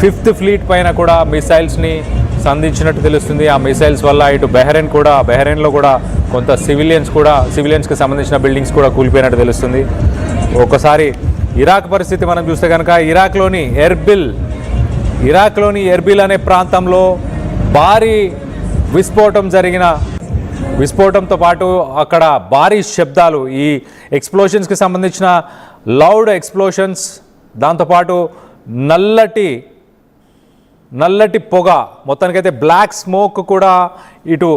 Fifth fleet పైన కూడా మిసైల్స్ని సంధించినట్టు తెలుస్తుంది. ఆ మిసైల్స్ వల్ల ఇటు బెహ్రెయిన్లో కూడా కొంత సివిలియన్స్కి సంబంధించిన బిల్డింగ్స్ కూడా కూలిపోయినట్టు తెలుస్తుంది. ఒకసారి ఇరాక్ పరిస్థితి మనం చూస్తే కనుక ఇరాక్లోని ఎర్బిల్ అనే ప్రాంతంలో భారీ విస్ఫోటంతో పాటు అక్కడ భారీ శబ్దాలు, ఈ ఎక్స్ప్లోషన్స్కి సంబంధించిన లౌడ్ ఎక్స్ప్లోషన్స్, దాంతోపాటు నల్లటి పొగ, మొత్తానికైతే బ్లాక్ స్మోక్ కూడా ఇటు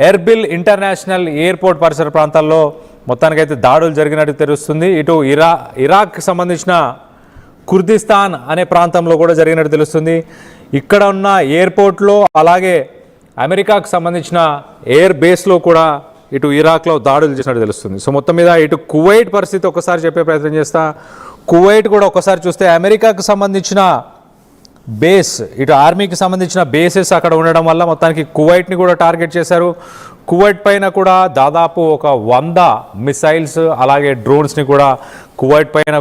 ఎర్బిల్ ఇంటర్నేషనల్ ఎయిర్పోర్ట్ పరిసర ప్రాంతాల్లో మొత్తానికైతే దాడులు జరిగినట్టు తెలుస్తుంది. ఇటు ఇరాక్కి సంబంధించిన కుర్దిస్తాన్ అనే ప్రాంతంలో కూడా జరిగినట్టు తెలుస్తుంది. ఇక్కడ ఉన్న ఎయిర్పోర్ట్లో అలాగే అమెరికాకు సంబంధించిన ఎయిర్ బేస్లో కూడా ఇటు ఇరాక్లో దాడులు చేసినట్టు తెలుస్తుంది. సో మొత్తం మీద ఇటు కువైట్ పరిస్థితి ఒకసారి చెప్పే ప్రయత్నం చేస్తా. కువైట్ కూడా ఒకసారి చూస్తే అమెరికాకు సంబంధించిన బేస్, ఇటు ఆర్మీకి సంబంధించిన బేసెస్ అక్కడ ఉండడం వల్ల మొత్తానికి కువైట్ని కూడా టార్గెట్ చేశారు. కువైట్ పైన కూడా దాదాపు ఒక 100 మిసైల్స్ అలాగే డ్రోన్స్ని కూడా కువైట్ పైన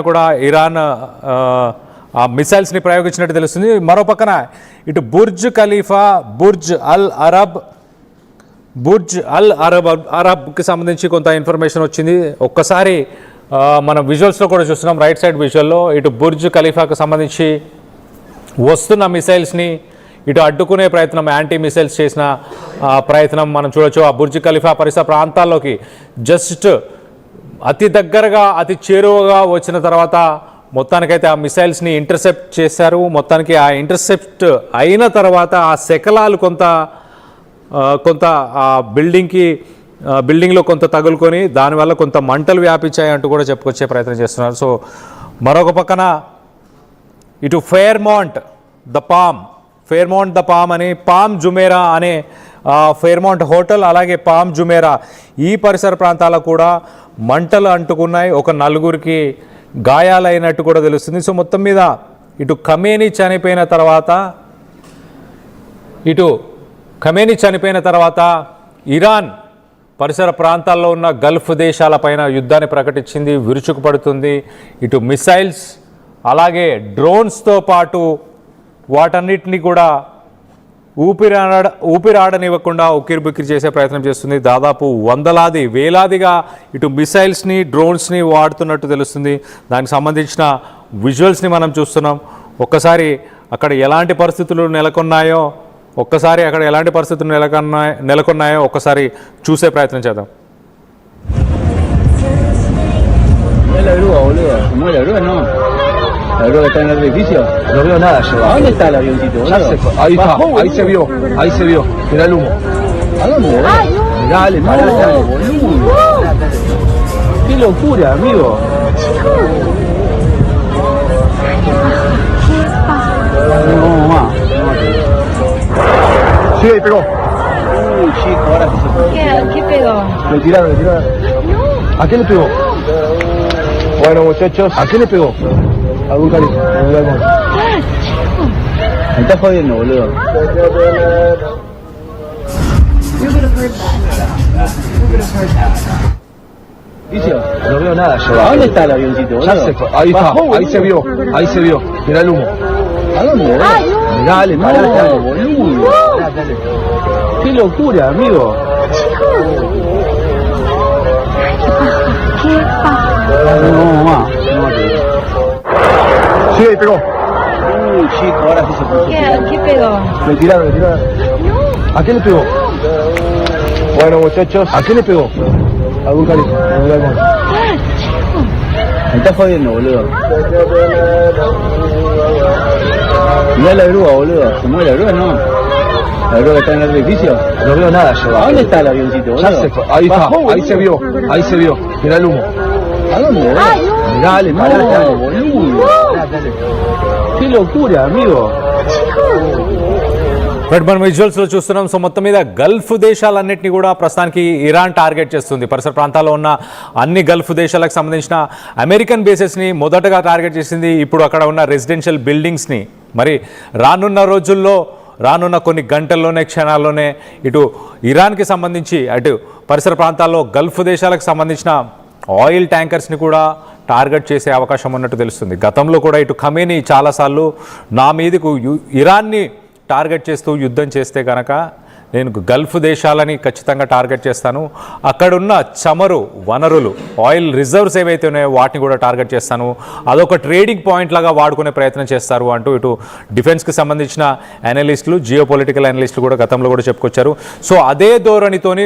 కూడా ఇరాన్ ఆ మిసైల్స్ని ప్రయోగించినట్టు తెలుస్తుంది. మరోపక్కన ఇటు బుర్జ్ ఖలీఫా, బుర్జ్ అల్ అరబ్కి సంబంధించి కొంత ఇన్ఫర్మేషన్ వచ్చింది. ఒక్కసారి మనం విజువల్స్లో కూడా చూస్తున్నాం, రైట్ సైడ్ విజువల్లో ఇటు బుర్జ్ ఖలీఫాకు సంబంధించి వస్తున్న మిసైల్స్ని ఇటు అడ్డుకునే ప్రయత్నం, యాంటీ మిసైల్స్ చేసిన ప్రయత్నం మనం చూడొచ్చు. ఆ బుర్జ్ ఖలీఫా పరిసర ప్రాంతాల్లోకి జస్ట్ అతి దగ్గరగా, అతి చేరువగా వచ్చిన తర్వాత మొత్తానికైతే ఆ మిసైల్స్ని ఇంటర్సెప్ట్ చేశారు. మొత్తానికి ఆ ఇంటర్సెప్ట్ అయిన తర్వాత ఆ శకలాలు కొంత ఆ బిల్డింగ్లో కొంత తగులుకొని దానివల్ల కొంత మంటలు వ్యాపించాయి అంటూ కూడా చెప్పుకొచ్చే ప్రయత్నం చేస్తున్నారు. సో మరొక పక్కన ఇటు ఫెయిర్మౌంట్ ద పామ్ అని పామ్ జుమేరా అనే ఫెయిర్మౌంట్ హోటల్ అలాగే పామ్ జుమేరా ఈ పరిసర ప్రాంతాలకు కూడా మంటలు అంటుకున్నాయి. ఒక 4గురికి గాయాలైనట్టు కూడా తెలుస్తుంది. సో మొత్తం మీద ఇటు ఖమేనీ చనిపోయిన తర్వాత ఇరాన్ పరిసర ప్రాంతాల్లో ఉన్న గల్ఫ్ దేశాలపైన యుద్ధాన్ని ప్రకటించింది, విరుచుకుపడుతుంది. ఇటు మిసైల్స్ అలాగే డ్రోన్స్తో పాటు వాటన్నిటిని కూడా ఊపిరాడనివ్వకుండా ఉక్కిరిబిక్కిరి చేసే ప్రయత్నం చేస్తుంది. దాదాపు వేలాదిగా ఇటు మిసైల్స్ని డ్రోన్స్ని వాడుతున్నట్టు తెలుస్తుంది. దానికి సంబంధించిన విజువల్స్ని మనం చూస్తున్నాం. ఒక్కసారి అక్కడ ఎలాంటి పరిస్థితులు నెలకొన్నాయో ఒక్కసారి చూసే ప్రయత్నం చేద్దాం. El avión está en el edificio. No veo nada yo. ¿A dónde está el avioncito? Ahí está, ahí se vio. Mirá el humo. ¿A dónde? Dale, dale, boludo. Qué locura, amigo. No, mamá. Sí, ahí pegó. Uy, chico, ahora que se pegó. ¿Qué pegó? Le tiraron. ¿A qué le pegó? Bueno, muchachos, ¿a qué le pegó? Algún cariño, me estás jodiendo, boludo. You could have heard that. No veo nada yo. ¿A dónde está el avioncito, boludo? Ahí está, ahí se vio. Mirá el humo. ¿A dónde? Dale, boludo. Qué locura, amigo. ¿Qué pasa? No, mamá. Sí, ahí pegó. Uy, chico, ahora sí se puso. ¿Qué pegó? Le tiraron. ¿A qué le pegó? Bueno, muchachos, ¿a qué le pegó? Algún cariño, me estás jodiendo, boludo. Mirá la grúa, boludo. ¿Se mueve la grúa? No. La grúa está en el edificio. No veo nada yo. ¿A dónde está el avioncito, boludo? Ahí está, ahí se vio. Mirá el humo. ¿A dónde? Dale, boludo. Qué locura, amigo. మనం విజువల్స్లో చూస్తున్నాం. So మొత్తం మీద Gulf దేశాలన్నింటినీ కూడా ప్రస్తుతానికి Iran target చేస్తుంది. పరిసర ప్రాంతాల్లో ఉన్న అన్ని గల్ఫ్ దేశాలకు సంబంధించిన అమెరికన్ బేసెస్ని మొదటగా టార్గెట్ చేసింది. ఇప్పుడు అక్కడ ఉన్న రెసిడెన్షియల్ బిల్డింగ్స్ని మరి రానున్న కొన్ని గంటల్లోనే, క్షణాల్లోనే ఇటు ఇరాన్కి సంబంధించి అటు పరిసర ప్రాంతాల్లో గల్ఫ్ దేశాలకు సంబంధించిన ఆయిల్ ట్యాంకర్స్ని కూడా టార్గెట్ చేసే అవకాశం ఉన్నట్టు తెలుస్తుంది. గతంలో కూడా ఇటు ఖమేనీ చాలాసార్లు నా మీదకు ఇరాన్ని టార్గెట్ చేస్తూ యుద్ధం చేస్తే కనుక నేను గల్ఫ్ దేశాలని ఖచ్చితంగా టార్గెట్ చేస్తాను, అక్కడున్న చమురు వనరులు ఆయిల్ రిజర్వ్స్ ఏవైతే ఉన్నాయో వాటిని కూడా టార్గెట్ చేస్తాను, అదొక ట్రేడింగ్ పాయింట్ లాగా వాడుకునే ప్రయత్నం చేస్తారు అంటూ ఇటు డిఫెన్స్కి సంబంధించిన అనలిస్టులు, జియోపొలిటికల్ అనలిస్టులు కూడా గతంలో కూడా చెప్పుకొచ్చారు. సో అదే ధోరణితోని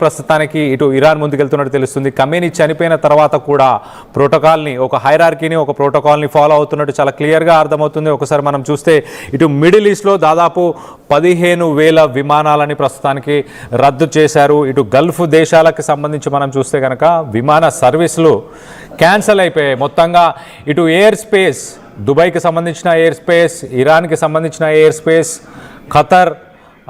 ప్రస్తుతానికి ఇటు ఇరాన్ ముందుకెళ్తున్నట్టు తెలుస్తుంది. ఖమేనీ చనిపోయిన తర్వాత కూడా ప్రోటోకాల్ని, ఒక హైరార్కీని, ఒక ప్రోటోకాల్ని ఫాలో అవుతున్నట్టు చాలా క్లియర్గా అర్థమవుతుంది. ఒకసారి మనం చూస్తే ఇటు మిడిల్ ఈస్ట్లో దాదాపు 15,000 విమానాలని ప్రస్తుతానికి రద్దు చేశారు. ఇటు గల్ఫ్ దేశాలకు సంబంధించి మనం చూస్తే కనుక విమాన సర్వీసులు క్యాన్సిల్ అయిపోయాయి మొత్తంగా. ఇటు ఎయిర్ స్పేస్, దుబాయ్కి సంబంధించిన ఎయిర్ స్పేస్, ఇరాన్కి సంబంధించిన ఎయిర్ స్పేస్, ఖతర్,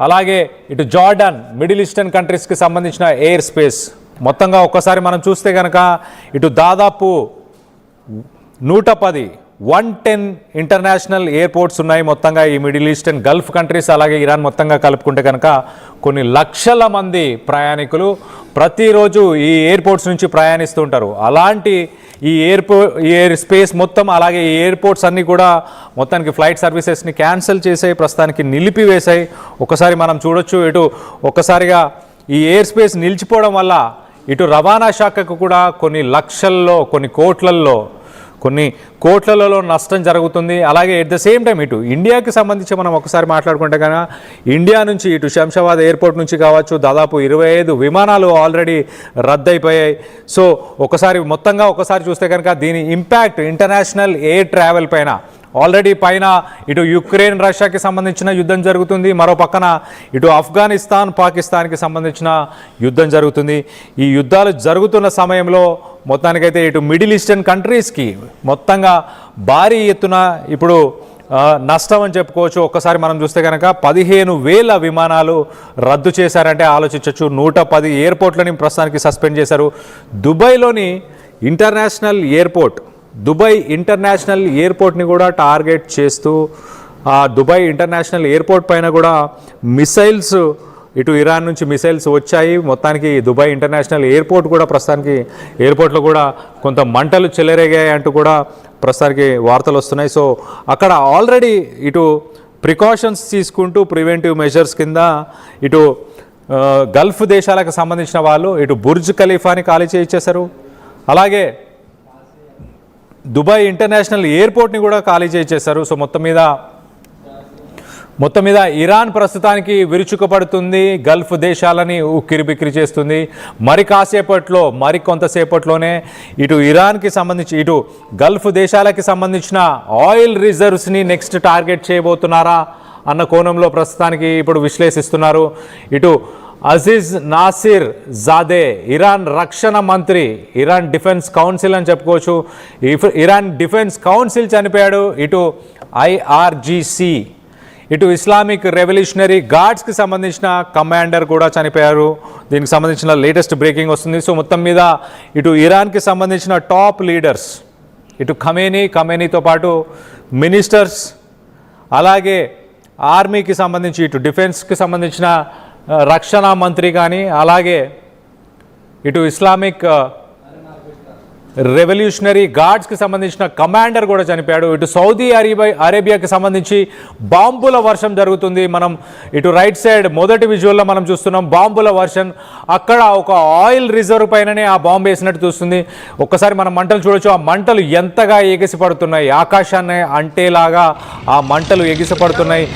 అలాగే ఇటు జార్డన్, మిడిల్ ఈస్టర్న్ కంట్రీస్కి సంబంధించిన ఎయిర్ స్పేస్ మొత్తంగా ఒక్కసారి మనం చూస్తే కనుక ఇటు దాదాపు 110 ఇంటర్నేషనల్ ఎయిర్పోర్ట్స్ ఉన్నాయి మొత్తంగా ఈ మిడిల్ ఈస్టర్న్ గల్ఫ్ కంట్రీస్ అలాగే ఇరాన్ మొత్తంగా కలుపుకుంటే కనుక కొన్ని లక్షల మంది ప్రయాణికులు ప్రతిరోజు ఈ ఎయిర్పోర్ట్స్ నుంచి ప్రయాణిస్తూ ఉంటారు. అలాంటి ఈ ఎయిర్ స్పేస్ మొత్తం అలాగే ఈ ఎయిర్పోర్ట్స్ అన్నీ కూడా మొత్తానికి ఫ్లైట్ సర్వీసెస్ని క్యాన్సిల్ చేసాయి, ప్రస్తుతానికి నిలిపివేశాయి. ఒకసారి మనం చూడొచ్చు, ఇటు ఒక్కసారిగా ఈ ఎయిర్ స్పేస్ నిలిచిపోవడం వల్ల ఇటు రవాణా శాఖకు కూడా కొన్ని లక్షల్లో, కొన్ని కోట్లలో నష్టం జరుగుతుంది. అలాగే ఎట్ ద సేమ్ టైం ఇటు ఇండియాకి సంబంధించి మనం ఒకసారి మాట్లాడుకుంటే కనుక ఇండియా నుంచి ఇటు శంషాబాద్ ఎయిర్పోర్ట్ నుంచి కావచ్చు దాదాపు 25 విమానాలు ఆల్రెడీ రద్దయిపోయాయి. సో మొత్తంగా ఒకసారి చూస్తే కనుక దీని ఇంపాక్ట్ ఇంటర్నేషనల్ ఎయిర్ ట్రావెల్ పైన ఆల్రెడీ ఇటు యుక్రెయిన్ రష్యాకి సంబంధించిన యుద్ధం జరుగుతుంది, మరో పక్కన ఇటు ఆఫ్ఘనిస్తాన్ పాకిస్తాన్కి సంబంధించిన యుద్ధం జరుగుతుంది. ఈ యుద్ధాలు జరుగుతున్న సమయంలో మొత్తానికైతే ఇటు మిడిల్ ఈస్టర్న్ కంట్రీస్కి మొత్తంగా భారీ ఎత్తున ఇప్పుడు నష్టం అని చెప్పుకోవచ్చు. ఒక్కసారి మనం చూస్తే కనుక 15,000 విమానాలు రద్దు చేశారంటే ఆలోచించవచ్చు. 110 ఎయిర్పోర్ట్లని ప్రస్తుతానికి సస్పెండ్ చేశారు. దుబాయ్ ఇంటర్నేషనల్ ఎయిర్పోర్ట్ని కూడా టార్గెట్ చేస్తూ ఆ దుబాయ్ ఇంటర్నేషనల్ ఎయిర్పోర్ట్ పైన కూడా మిసైల్స్, ఇటు ఇరాన్ నుంచి మిసైల్స్ వచ్చాయి. మొత్తానికి దుబాయ్ ఇంటర్నేషనల్ ఎయిర్పోర్ట్ కూడా ప్రస్తుతానికి ఎయిర్పోర్ట్లో కూడా కొంత మంటలు చెలరేగాయి అంటూ కూడా ప్రస్తుతానికి వార్తలు వస్తున్నాయి. సో అక్కడ ఆల్రెడీ ఇటు ప్రికాషన్స్ తీసుకుంటూ ప్రివెంటివ్ మెజర్స్ కింద ఇటు గల్ఫ్ దేశాలకు సంబంధించిన వాళ్ళు ఇటు బుర్జ్ ఖలీఫాని ఖాళీ చేయించేశారు, అలాగే దుబాయ్ ఇంటర్నేషనల్ ఎయిర్పోర్ట్ని కూడా ఖాళీ చేయించేశారు. సో మొత్తం మీద ఇరాన్ ప్రస్తుతానికి విరుచుకుపడుతుంది, గల్ఫ్ దేశాలని ఉక్కిరిబిక్కిరి చేస్తుంది. కొంతసేపట్లోనే ఇటు ఇరాన్కి సంబంధించి ఇటు గల్ఫ్ దేశాలకి సంబంధించిన ఆయిల్ రిజర్వ్స్ని నెక్స్ట్ టార్గెట్ చేయబోతున్నారా అన్న కోణంలో ప్రస్తుతానికి ఇప్పుడు విశ్లేషిస్తున్నారు. ఇటు అజీజ్ నాసిర్ జాదే, ఇరాన్ రక్షణ మంత్రి, ఇరాన్ డిఫెన్స్ కౌన్సిల్ అని చెప్పుకోవచ్చు. ఇరాన్ డిఫెన్స్ కౌన్సిల్ చనిపోయాడు. ఇటు IRGC, ఇటు ఇస్లామిక్ రెవల్యూషనరీ గార్డ్స్కి సంబంధించిన కమాండర్ కూడా చనిపోయారు. దీనికి సంబంధించిన లేటెస్ట్ బ్రేకింగ్ వస్తుంది. సో మొత్తం మీద ఇటు ఇరాన్కి సంబంధించిన టాప్ లీడర్స్, ఇటు ఖమేనీతో పాటు మినిస్టర్స్, అలాగే ఆర్మీకి సంబంధించి ఇటు డిఫెన్స్కి సంబంధించిన రక్షణ మంత్రి కానీ, అలాగే ఇటు ఇస్లామిక్ రెవల్యూషనరీ గార్డ్స్కి సంబంధించిన కమాండర్ కూడా చనిపోయాడు. ఇటు సౌదీ అరేబియాకి సంబంధించి బాంబుల వర్షం జరుగుతుంది. మనం ఇటు రైట్ సైడ్ మొదటి విజువల్లో మనం చూస్తున్నాం బాంబుల వర్షం. అక్కడ ఒక ఆయిల్ రిజర్వ్ పైననే ఆ బాంబు వేసినట్టు చూస్తుంది. ఒక్కసారి మనం మంటలు చూడొచ్చు. ఆ మంటలు ఎంతగా ఎగిసిపడుతున్నాయి, ఆకాశాన్ని అంటేలాగా ఆ మంటలు ఎగిసిపడుతున్నాయి.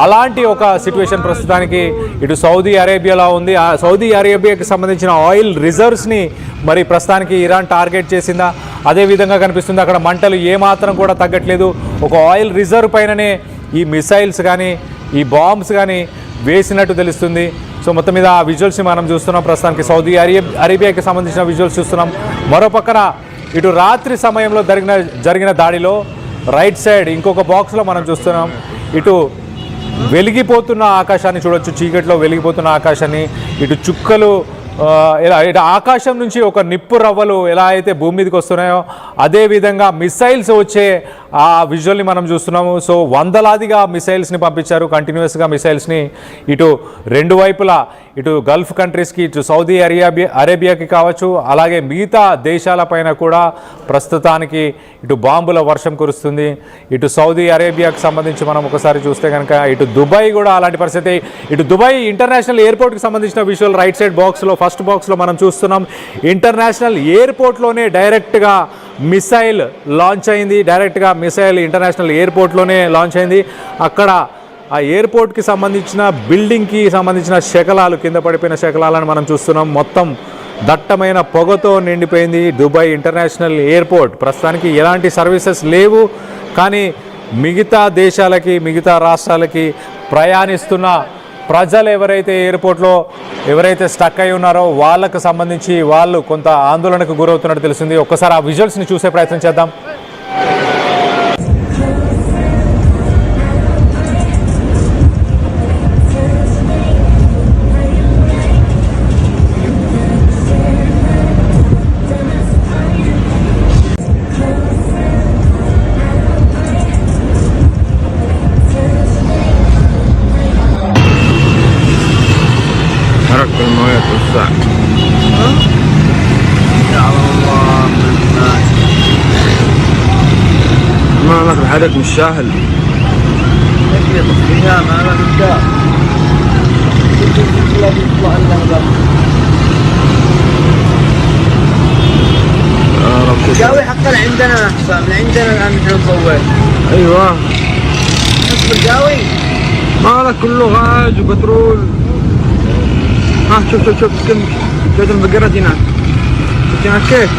అలాంటి ఒక సిచ్యువేషన్ ప్రస్తుతానికి ఇటు సౌదీ అరేబియాలో ఉంది. ఆ సౌదీ అరేబియాకి సంబంధించిన ఆయిల్ రిజర్వ్స్ని మరి ప్రస్తుతానికి ఇరాన్ టార్గెట్ చేసిందా, అదే విధంగా కనిపిస్తుంది. అక్కడ మంటలు ఏమాత్రం కూడా తగ్గట్లేదు. ఒక ఆయిల్ రిజర్వ్ పైననే ఈ మిసైల్స్ కానీ ఈ బాంబ్స్ కానీ వేసినట్టు తెలుస్తుంది. సో మొత్తం మీద ఆ విజువల్స్ని మనం చూస్తున్నాం. ప్రస్తుతానికి సౌదీ అరేబియాకి సంబంధించిన విజువల్స్ చూస్తున్నాం. మరో పక్కన ఇటు రాత్రి సమయంలో జరిగిన దాడిలో రైట్ సైడ్ ఇంకొక బాక్స్లో మనం చూస్తున్నాం. ఇటు వెలిగిపోతున్న ఆకాశాన్ని చూడొచ్చు, చీకట్లో వెలిగిపోతున్న ఆకాశాన్ని. ఇటు చుక్కలు ఇటు ఆకాశం నుంచి ఒక నిప్పు రవ్వలు ఎలా అయితే భూమి మీదకి వస్తున్నాయో అదేవిధంగా మిసైల్స్ వచ్చే ఆ విజువల్ని మనం చూస్తున్నాము. సో వందలాదిగా మిసైల్స్ని పంపించారు, కంటిన్యూస్గా మిసైల్స్ని ఇటు రెండు వైపులా, ఇటు గల్ఫ్ కంట్రీస్కి, ఇటు సౌదీ అరేబియాకి కావచ్చు, అలాగే మిగతా దేశాలపైన కూడా ప్రస్తుతానికి ఇటు బాంబుల వర్షం కురుస్తుంది. ఇటు సౌదీ అరేబియాకి సంబంధించి మనం ఒకసారి చూస్తే కనుక ఇటు దుబాయ్ కూడా అలాంటి పరిస్థితి. ఇటు దుబాయ్ ఇంటర్నేషనల్ ఎయిర్పోర్ట్కి సంబంధించిన విజువల్ రైట్ సైడ్ బాక్స్లో, ఫస్ట్ బాక్స్లో మనం చూస్తున్నాం. ఇంటర్నేషనల్ ఎయిర్పోర్ట్లోనే డైరెక్ట్గా మిసైల్ లాంచ్ అయింది. డైరెక్ట్గా మిసైల్ ఇంటర్నేషనల్ ఎయిర్పోర్ట్లోనే లాంచ్ అయింది. అక్కడ ఆ ఎయిర్పోర్ట్కి సంబంధించిన బిల్డింగ్కి సంబంధించిన శకలాలు, కింద పడిపోయిన శకలాలను మనం చూస్తున్నాం. మొత్తం దట్టమైన పొగతో నిండిపోయింది దుబాయ్ ఇంటర్నేషనల్ ఎయిర్పోర్ట్. ప్రస్తుతానికి ఎలాంటి సర్వీసెస్ లేవు, కానీ మిగతా దేశాలకి, మిగతా రాష్ట్రాలకి ప్రయాణిస్తున్న ప్రజలు ఎవరైతే ఎయిర్పోర్ట్లో ఎవరైతే స్టక్ అయి ఉన్నారో వాళ్ళకు సంబంధించి వాళ్ళు కొంత ఆందోళనకు గురవుతున్నట్టు తెలిసింది. ఒక్కసారి ఆ విజువల్స్ని చూసే ప్రయత్నం చేద్దాం. حركة المويه توسع. يا الله من الناس ما لك الحرك مش سهل. تكفي تصفيها ما لك مفتاح. الجاوي حقا عندنا احسن من عندنا الان نحن نصور. ايوه نصف الجاوي ما لك كله غاز وبترول. ها شوف كم شوية البقرات هناك، شفت هناك كيف؟